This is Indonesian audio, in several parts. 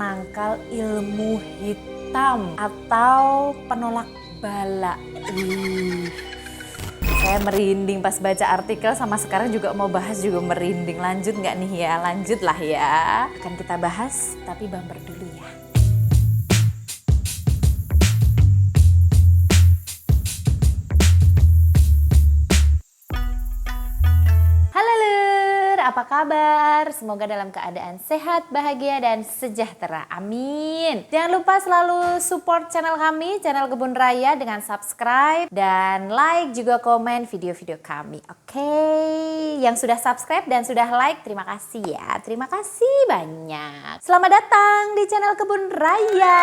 penangkal ilmu hitam atau penolak bala. Saya merinding pas baca artikel, sama sekarang juga mau bahas juga merinding. Lanjut nggak nih ya? Lanjut lah ya. Akan kita bahas, tapi bumper dulu ya. Halo Lur, apa kabar? Semoga dalam keadaan sehat, bahagia, dan sejahtera. Amin. Jangan lupa selalu support channel kami, channel Kebun Raya, dengan subscribe dan like juga komen video-video kami. Oke, yang sudah subscribe dan sudah like, terima kasih ya. Terima kasih banyak. Selamat datang di channel Kebun Raya.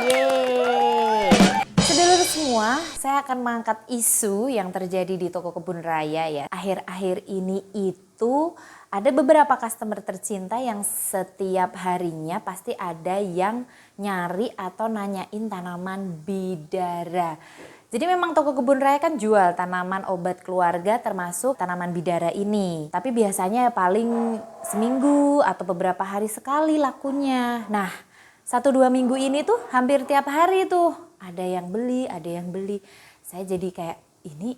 Yeay. Sedulur semua, saya akan mengangkat isu yang terjadi di toko Kebun Raya ya. Akhir-akhir ini itu ada beberapa customer tercinta yang setiap harinya pasti ada yang nyari atau nanyain tanaman bidara. Jadi memang toko Kebun Raya kan jual tanaman obat keluarga termasuk tanaman bidara ini. Tapi biasanya paling seminggu atau beberapa hari sekali lakunya. Nah, 1-2 minggu ini tuh hampir tiap hari tuh ada yang beli, ada yang beli. Saya jadi kayak, ini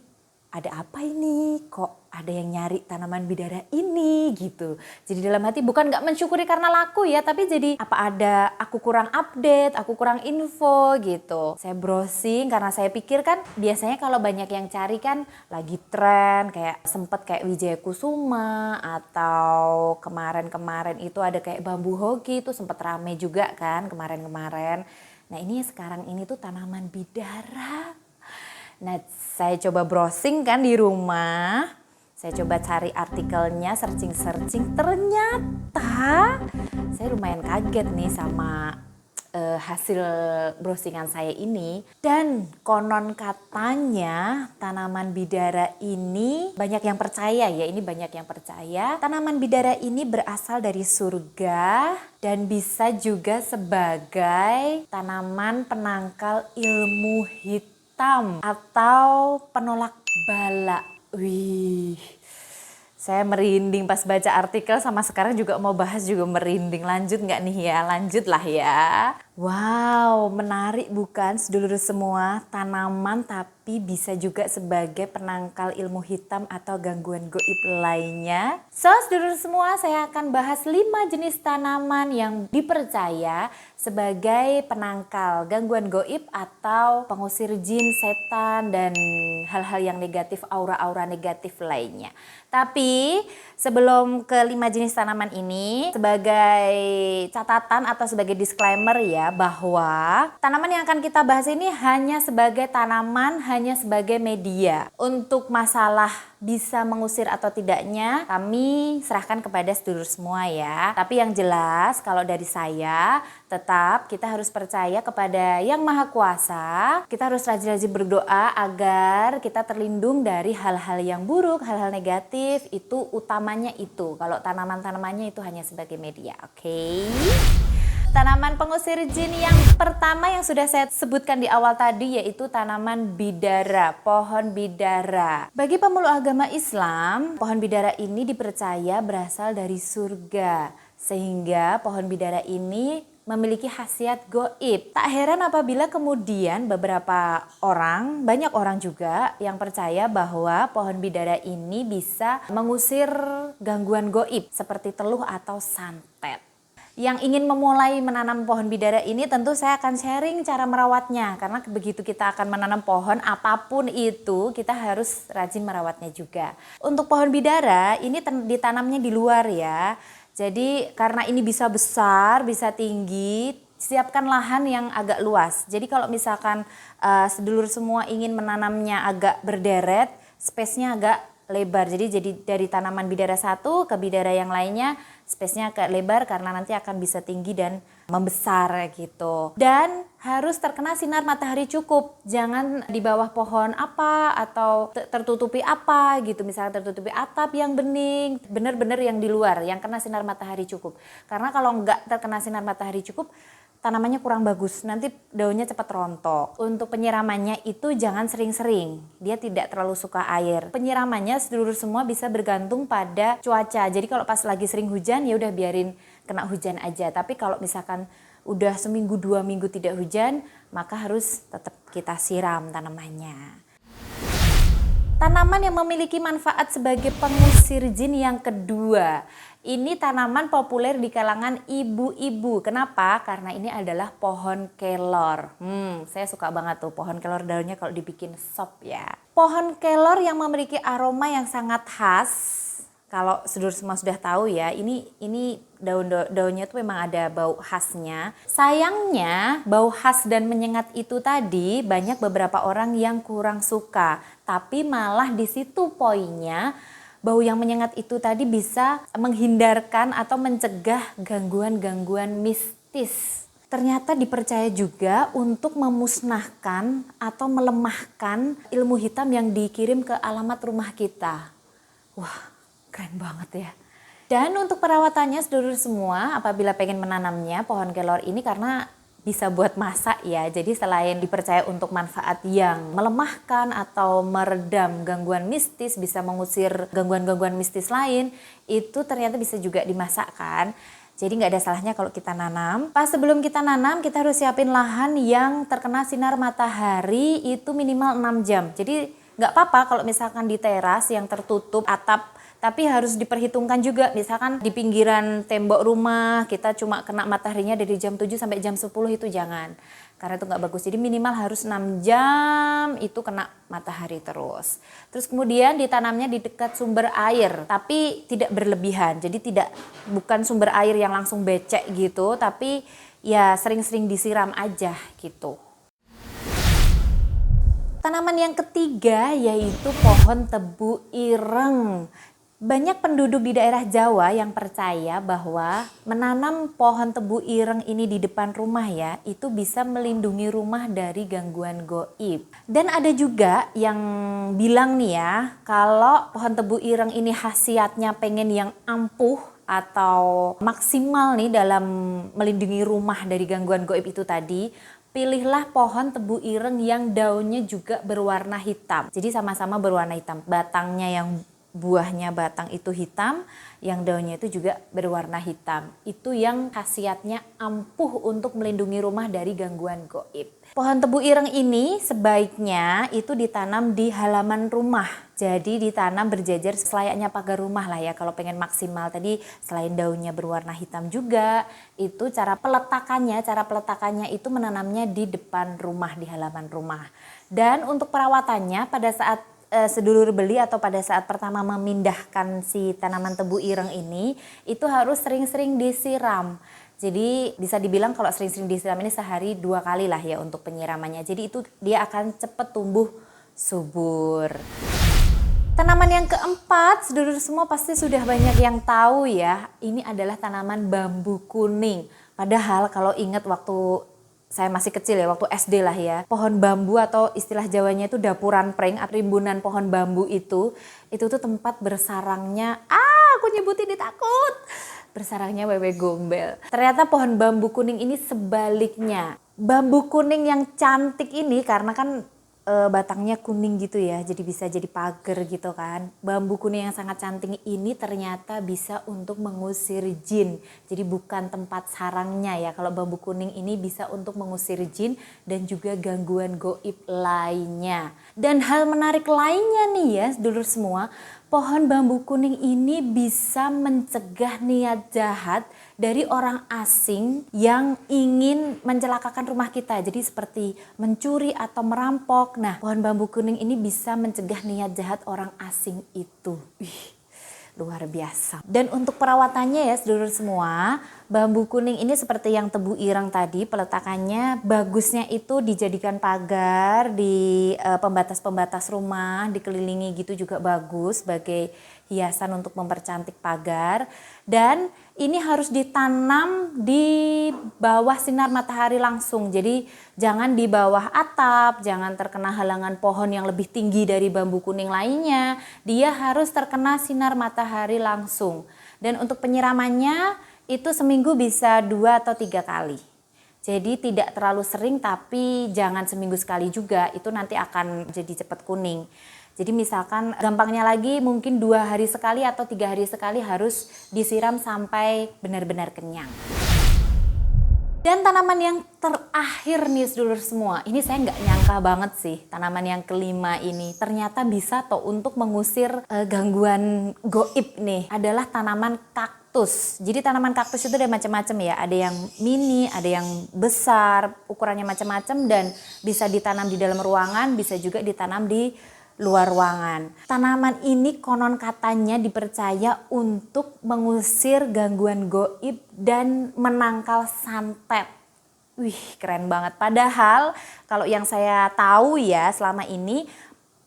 ada apa ini? Kok ada yang nyari tanaman bidara ini gitu. Jadi dalam hati bukan gak mensyukuri karena laku ya, tapi jadi apa ada aku kurang update, aku kurang info gitu. Saya browsing karena saya pikir kan biasanya kalau banyak yang cari kan lagi tren, kayak sempet kayak Wijaya Kusuma atau kemarin-kemarin itu ada kayak bambu hoki itu sempet rame juga kan kemarin-kemarin. Nah ini sekarang ini tuh tanaman bidara. Nah saya coba browsing kan di rumah. Saya coba cari artikelnya, searching. Ternyata saya lumayan kaget nih sama hasil browsingan saya ini. Dan konon katanya tanaman bidara ini banyak yang percaya ya, ini banyak yang percaya. Tanaman bidara ini berasal dari surga dan bisa juga sebagai tanaman penangkal ilmu hitam atau penolak bala. Wih. Saya merinding pas baca artikel, sama sekarang juga mau bahas juga merinding. Lanjut nggak nih ya? Lanjut lah ya. Wow, menarik bukan sedulur semua? Tanaman tapi bisa juga sebagai penangkal ilmu hitam atau gangguan goib lainnya. So, sedulur semua, saya akan bahas 5 jenis tanaman yang dipercaya sebagai penangkal gangguan goib atau pengusir jin, setan, dan hal-hal yang negatif, aura-aura negatif lainnya. Tapi sebelum ke 5 jenis tanaman ini, sebagai catatan atau sebagai disclaimer ya, bahwa tanaman yang akan kita bahas ini hanya sebagai tanaman, hanya sebagai media. Untuk masalah bisa mengusir atau tidaknya kami serahkan kepada sedulur semua ya. Tapi yang jelas kalau dari saya, tetap kita harus percaya kepada Yang Maha Kuasa. Kita harus rajin-rajin berdoa agar kita terlindung dari hal-hal yang buruk, hal-hal negatif. Itu utamanya itu. Kalau tanaman-tanamannya itu hanya sebagai media, oke? Tanaman pengusir jin yang pertama yang sudah saya sebutkan di awal tadi yaitu tanaman bidara, pohon bidara. Bagi pemeluk agama Islam, pohon bidara ini dipercaya berasal dari surga. Sehingga pohon bidara ini memiliki khasiat goib. Tak heran apabila kemudian beberapa orang, banyak orang juga yang percaya bahwa pohon bidara ini bisa mengusir gangguan goib seperti teluh atau santet. Yang ingin memulai menanam pohon bidara ini tentu saya akan sharing cara merawatnya. Karena begitu kita akan menanam pohon apapun itu kita harus rajin merawatnya juga. Untuk pohon bidara ini ditanamnya di luar ya. Jadi karena ini bisa besar, bisa tinggi, siapkan lahan yang agak luas. Jadi kalau misalkan sedulur semua ingin menanamnya agak berderet, space-nya agak lebar. Jadi dari tanaman bidara satu ke bidara yang lainnya space-nya agak lebar karena nanti akan bisa tinggi dan membesar gitu. Dan harus terkena sinar matahari cukup. Jangan di bawah pohon apa atau tertutupi apa gitu. Misalnya tertutupi atap yang bening, benar-benar yang di luar yang kena sinar matahari cukup. Karena kalau enggak terkena sinar matahari cukup, tanamannya kurang bagus, nanti daunnya cepat rontok. Untuk penyiramannya itu jangan sering-sering, dia tidak terlalu suka air. Penyiramannya sedulur semua bisa bergantung pada cuaca. Jadi kalau pas lagi sering hujan ya udah biarin kena hujan aja. Tapi kalau misalkan udah seminggu 2 minggu tidak hujan, maka harus tetap kita siram tanamannya. Tanaman yang memiliki manfaat sebagai pengusir jin yang kedua. Ini tanaman populer di kalangan ibu-ibu. Kenapa? Karena ini adalah pohon kelor. Saya suka banget tuh pohon kelor, daunnya kalau dibikin sop ya. Pohon kelor yang memiliki aroma yang sangat khas. Kalau saudara semua sudah tahu ya, ini daunnya tuh memang ada bau khasnya. Sayangnya bau khas dan menyengat itu tadi banyak beberapa orang yang kurang suka. Tapi malah di situ poinnya, bau yang menyengat itu tadi bisa menghindarkan atau mencegah gangguan-gangguan mistis. Ternyata dipercaya juga untuk memusnahkan atau melemahkan ilmu hitam yang dikirim ke alamat rumah kita. Wah, keren banget ya. Dan untuk perawatannya saudara semua, apabila pengen menanamnya pohon kelor ini, karena bisa buat masak ya. Jadi selain dipercaya untuk manfaat yang melemahkan atau meredam gangguan mistis, bisa mengusir gangguan-gangguan mistis lain, itu ternyata bisa juga dimasakkan. Jadi nggak ada salahnya kalau kita nanam. Pas sebelum kita nanam, kita harus siapin lahan yang terkena sinar matahari itu minimal 6 jam. Jadi nggak apa-apa kalau misalkan di teras yang tertutup atap, tapi harus diperhitungkan juga. Misalkan di pinggiran tembok rumah kita cuma kena mataharinya dari jam 7 sampai jam 10, itu jangan. Karena itu nggak bagus. Jadi minimal harus 6 jam itu kena matahari terus. Terus kemudian ditanamnya di dekat sumber air, tapi tidak berlebihan. Jadi bukan sumber air yang langsung becek gitu, tapi ya sering-sering disiram aja gitu. Tanaman yang ketiga yaitu pohon tebu ireng. Banyak penduduk di daerah Jawa yang percaya bahwa menanam pohon tebu ireng ini di depan rumah ya, itu bisa melindungi rumah dari gangguan goib. Dan ada juga yang bilang nih ya, kalau pohon tebu ireng ini khasiatnya pengen yang ampuh atau maksimal nih dalam melindungi rumah dari gangguan goib itu tadi, pilihlah pohon tebu ireng yang daunnya juga berwarna hitam. Jadi sama-sama berwarna hitam, batangnya yang buahnya batang itu hitam, yang daunnya itu juga berwarna hitam. Itu yang khasiatnya ampuh untuk melindungi rumah dari gangguan goib. Pohon tebu ireng ini sebaiknya itu ditanam di halaman rumah. Jadi ditanam berjajar selayaknya pagar rumah lah ya, kalau pengen maksimal. Tadi selain daunnya berwarna hitam juga, itu cara peletakannya itu menanamnya di depan rumah, di halaman rumah. Dan untuk perawatannya pada saat sedulur beli atau pada saat pertama memindahkan si tanaman tebu ireng ini, itu harus sering-sering disiram. Jadi bisa dibilang kalau sering-sering disiram ini sehari 2 kali lah ya untuk penyiramannya. Jadi itu dia akan cepat tumbuh subur. Tanaman yang keempat, sedulur semua pasti sudah banyak yang tahu ya. Ini adalah tanaman bambu kuning. Padahal kalau ingat waktu saya masih kecil ya, waktu SD lah ya, pohon bambu atau istilah Jawanya itu dapuran pring, rimbunan pohon bambu itu tuh tempat bersarangnya, aku nyebutin ini takut, bersarangnya wewe gombel. Ternyata pohon bambu kuning ini sebaliknya. Bambu kuning yang cantik ini karena kan batangnya kuning gitu ya, jadi bisa jadi pagar gitu kan. Bambu kuning yang sangat cantik ini ternyata bisa untuk mengusir jin. Jadi bukan tempat sarangnya ya. Kalau bambu kuning ini bisa untuk mengusir jin dan juga gangguan goib lainnya. Dan hal menarik lainnya nih ya, sedulur semua, pohon bambu kuning ini bisa mencegah niat jahat dari orang asing yang ingin mencelakakan rumah kita. Jadi seperti mencuri atau merampok. Nah, pohon bambu kuning ini bisa mencegah niat jahat orang asing itu. Luar biasa. Dan untuk perawatannya ya sedulur semua, bambu kuning ini seperti yang tebu ireng tadi, peletakannya bagusnya itu dijadikan pagar di pembatas-pembatas rumah, dikelilingi gitu juga bagus sebagai hiasan untuk mempercantik pagar. Dan ini harus ditanam di bawah sinar matahari langsung. Jadi jangan di bawah atap, jangan terkena halangan pohon yang lebih tinggi dari bambu kuning lainnya. Dia harus terkena sinar matahari langsung. Dan untuk penyiramannya itu seminggu bisa 2 atau 3 kali. Jadi tidak terlalu sering, tapi jangan seminggu sekali juga, itu nanti akan jadi cepat kuning. Jadi misalkan gampangnya lagi mungkin 2 hari sekali atau 3 hari sekali harus disiram sampai benar-benar kenyang. Dan tanaman yang terakhir nih sedulur semua, ini saya nggak nyangka banget sih tanaman yang kelima ini. Ternyata bisa toh untuk mengusir gangguan goib nih, adalah tanaman kaktus. Jadi tanaman kaktus itu ada macam-macam ya, ada yang mini, ada yang besar, ukurannya macam-macam dan bisa ditanam di dalam ruangan, bisa juga ditanam di luar ruangan. Tanaman ini konon katanya dipercaya untuk mengusir gangguan goib dan menangkal santet. Wih, keren banget. Padahal kalau yang saya tahu ya selama ini,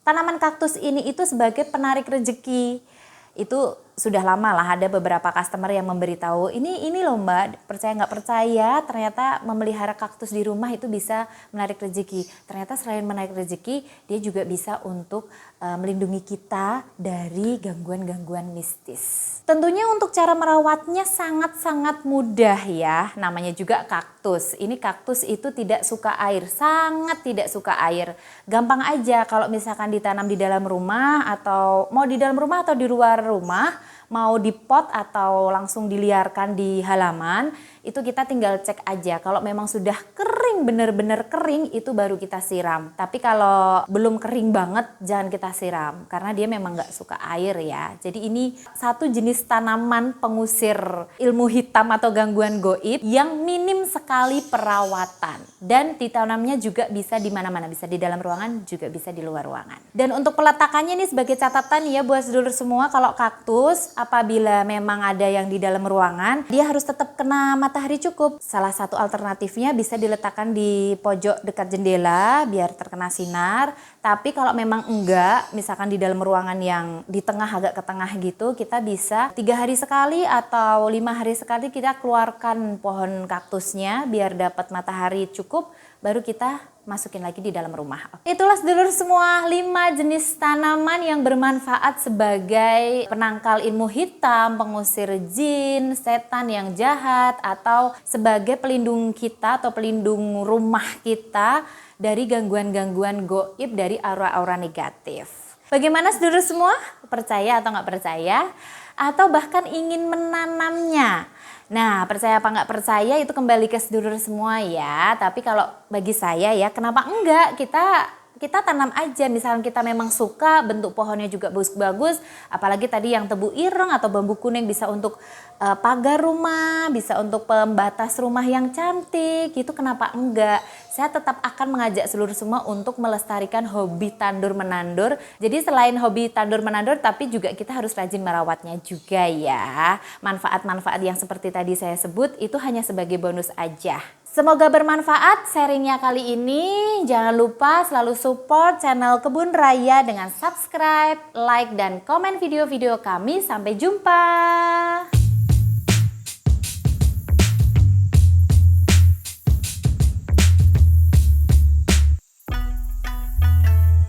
tanaman kaktus ini itu sebagai penarik rezeki. Itu sudah lama lah, ada beberapa customer yang memberitahu, ini loh Mbak, percaya nggak percaya, ternyata memelihara kaktus di rumah itu bisa menarik rezeki. Ternyata selain menarik rezeki, dia juga bisa untuk melindungi kita dari gangguan-gangguan mistis. Tentunya untuk cara merawatnya sangat-sangat mudah ya, namanya juga kaktus. Ini kaktus itu tidak suka air, sangat tidak suka air. Gampang aja kalau misalkan ditanam di dalam rumah atau mau di dalam rumah atau di luar rumah, mau di pot atau langsung diliarkan di halaman, itu kita tinggal cek aja. Kalau memang sudah kering, benar-benar kering, itu baru kita siram. Tapi kalau belum kering banget, jangan kita siram. Karena dia memang nggak suka air ya. Jadi ini satu jenis tanaman pengusir ilmu hitam atau gangguan goib yang minim sekali perawatan. Dan ditanamnya juga bisa di mana-mana. Bisa di dalam ruangan, juga bisa di luar ruangan. Dan untuk peletakannya ini sebagai catatan ya buat sedulur semua, kalau kaktus apabila memang ada yang di dalam ruangan, dia harus tetap kena matahari cukup. Salah satu alternatifnya bisa diletakkan di pojok dekat jendela biar terkena sinar. Tapi kalau memang enggak, misalkan di dalam ruangan yang di tengah agak ke tengah gitu, kita bisa 3 hari sekali atau 5 hari sekali kita keluarkan pohon kaktusnya biar dapat matahari cukup, baru kita masukin lagi di dalam rumah. Itulah sedulur semua 5 jenis tanaman yang bermanfaat sebagai penangkal ilmu hitam, pengusir jin, setan yang jahat, atau sebagai pelindung kita atau pelindung rumah kita dari gangguan-gangguan goib, dari aura-aura negatif. Bagaimana sedulur semua? Percaya atau nggak percaya? Atau bahkan ingin menanamnya? Nah, percaya apa nggak percaya itu kembali ke sedulur semua ya. Tapi kalau bagi saya ya, kenapa enggak kita tanam aja. Misalnya kita memang suka, bentuk pohonnya juga bagus-bagus. Apalagi tadi yang tebu ireng atau bambu kuning bisa untuk pagar rumah, bisa untuk pembatas rumah yang cantik. Itu kenapa enggak? Saya tetap akan mengajak seluruh semua untuk melestarikan hobi tandur menandur. Jadi selain hobi tandur menandur, tapi juga kita harus rajin merawatnya juga ya. Manfaat-manfaat yang seperti tadi saya sebut itu hanya sebagai bonus aja. Semoga bermanfaat sharingnya kali ini. Jangan lupa selalu support channel Kebun Raya dengan subscribe, like, dan komen video-video kami. Sampai jumpa.